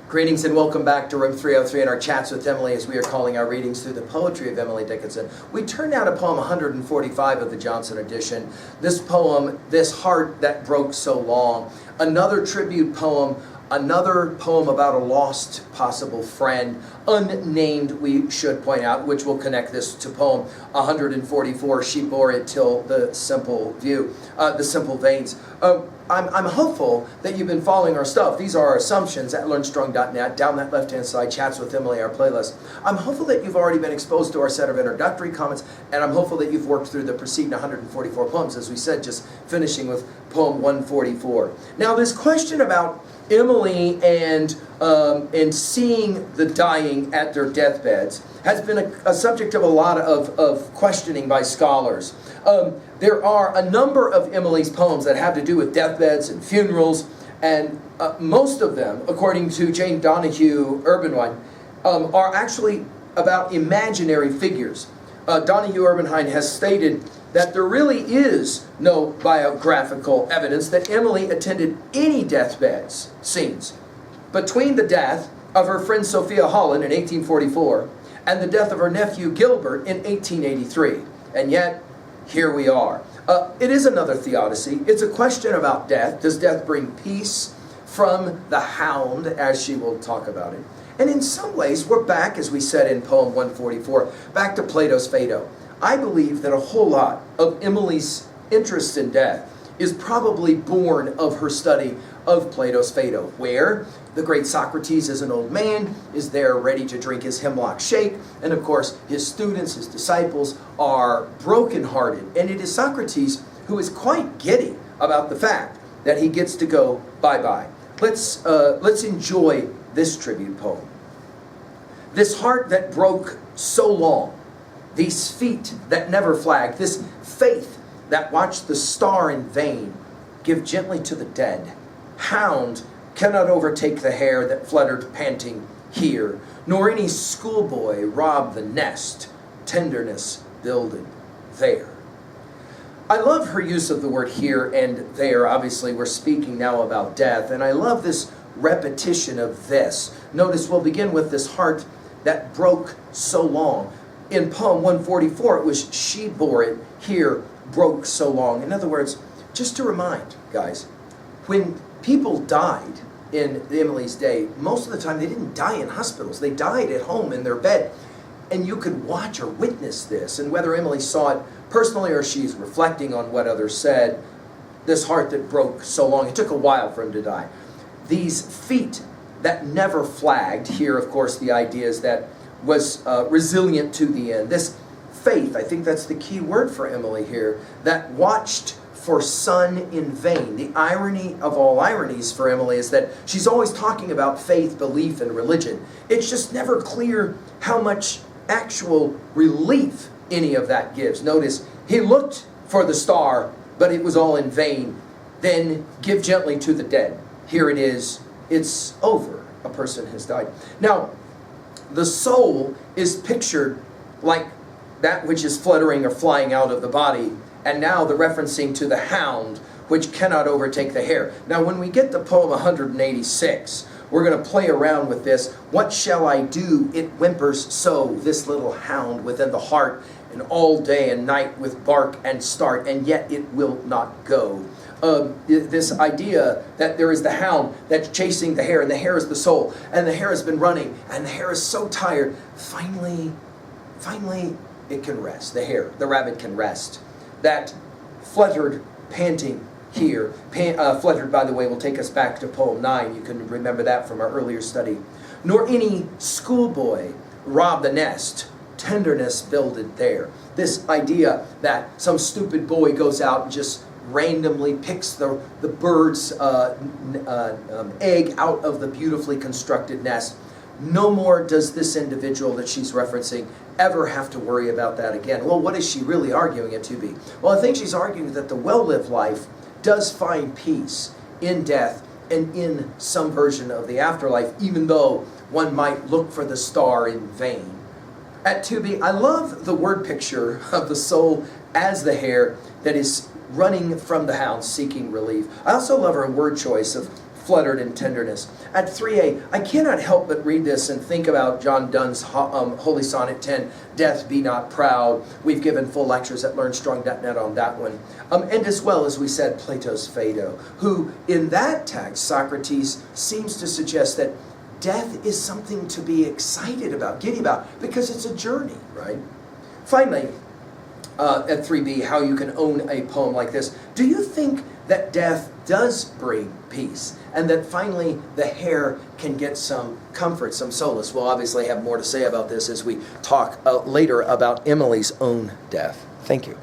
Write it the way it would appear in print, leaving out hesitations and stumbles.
Greetings and welcome back to Room 303 and our chats with Emily as we are calling our readings through the poetry of Emily Dickinson. We turned out a poem 145 of the Johnson edition. This poem, This Heart That Broke So Long, another tribute poem, another poem about a lost possible friend, unnamed we should point out, which will connect this to poem 144, She Bore It Till the Simple View, the Simple Veins. I'm hopeful that you've been following our stuff. These are our assumptions at learnstrong.net. Down that left-hand side, Chats with Emily, our playlist. I'm hopeful that you've already been exposed to our set of introductory comments, and I'm hopeful that you've worked through the preceding 144 poems, as we said, just finishing with poem 144. Now, this question about Emily and seeing the dying at their deathbeds has been a subject of a lot of questioning by scholars. There are a number of Emily's poems that have to do with deathbeds and funerals, and most of them, according to Jane Donahue Urbanwine, are actually about imaginary figures. Donahue Urbanwine has stated that there really is no biographical evidence that Emily attended any deathbeds scenes between the death of her friend Sophia Holland in 1844 and the death of her nephew Gilbert in 1883. And yet, here we are. It is another theodicy. It's a question about death. Does death bring peace from the hound, as she will talk about it? And in some ways, we're back, as we said in poem 144, back to Plato's Phaedo. I believe that a whole lot of Emily's interest in death is probably born of her study of Plato's Phaedo, where the great Socrates, as an old man, is there ready to drink his hemlock shake, and of course his students, his disciples, are brokenhearted, and it is Socrates who is quite giddy about the fact that he gets to go bye-bye. Let's enjoy this tribute poem. This heart that broke so long, these feet that never flagged, this faith that watched the star in vain, give gently to the dead. Hound cannot overtake the hare that fluttered panting here, nor any schoolboy rob the nest tenderness builded there. I love her use of the word here and there. Obviously, we're speaking now about death, and I love this repetition of this. Notice we'll begin with this heart that broke so long. In poem 144, it was she bore it, here broke so long. In other words, just to remind, guys, when people died in Emily's day, most of the time they didn't die in hospitals. They died at home in their bed. And you could watch or witness this. And whether Emily saw it personally or she's reflecting on what others said, this heart that broke so long, it took a while for him to die. These feet that never flagged, here of course the idea is that was resilient to the end. This faith, I think that's the key word for Emily here, that watched for sun in vain. The irony of all ironies for Emily is that she's always talking about faith, belief, and religion. It's just never clear how much actual relief any of that gives. Notice, he looked for the star, but it was all in vain. Then give gently to the dead. Here it is. It's over. A person has died. Now, the soul is pictured like that which is fluttering or flying out of the body, and now the referencing to the hound, which cannot overtake the hare. Now, when we get to poem 186, we're going to play around with this. What shall I do? It whimpers so, this little hound within the heart, and all day and night with bark and start, and yet it will not go. This idea that there is the hound that's chasing the hare, and the hare is the soul, and the hare has been running, and the hare is so tired, finally it can rest. The rabbit can rest. That fluttered, panting here, fluttered, by the way, will take us back to poem 9. You can remember that from our earlier study. Nor any schoolboy rob the nest, tenderness builded there. This idea that some stupid boy goes out and just randomly picks the bird's egg out of the beautifully constructed nest. No more does this individual that she's referencing ever have to worry about that again. Well, what is she really arguing it to be? Well, I think she's arguing that the well-lived life does find peace in death and in some version of the afterlife, even though one might look for the star in vain. At 2b, I love the word picture of the soul as the hare that is running from the hound seeking relief. I also love her word choice of fluttered in tenderness. At 3a, I cannot help but read this and think about John Donne's Holy Sonnet 10, Death Be Not Proud. We've given full lectures at LearnStrong.net on that one. And as well, as we said, Plato's Phaedo, who in that text, Socrates seems to suggest that death is something to be excited about, giddy about, because it's a journey, right? Finally, at 3b, how you can own a poem like this. Do you think that death does bring peace, and that finally the hare can get some comfort, some solace? We'll obviously have more to say about this as we talk later about Emily's own death. Thank you.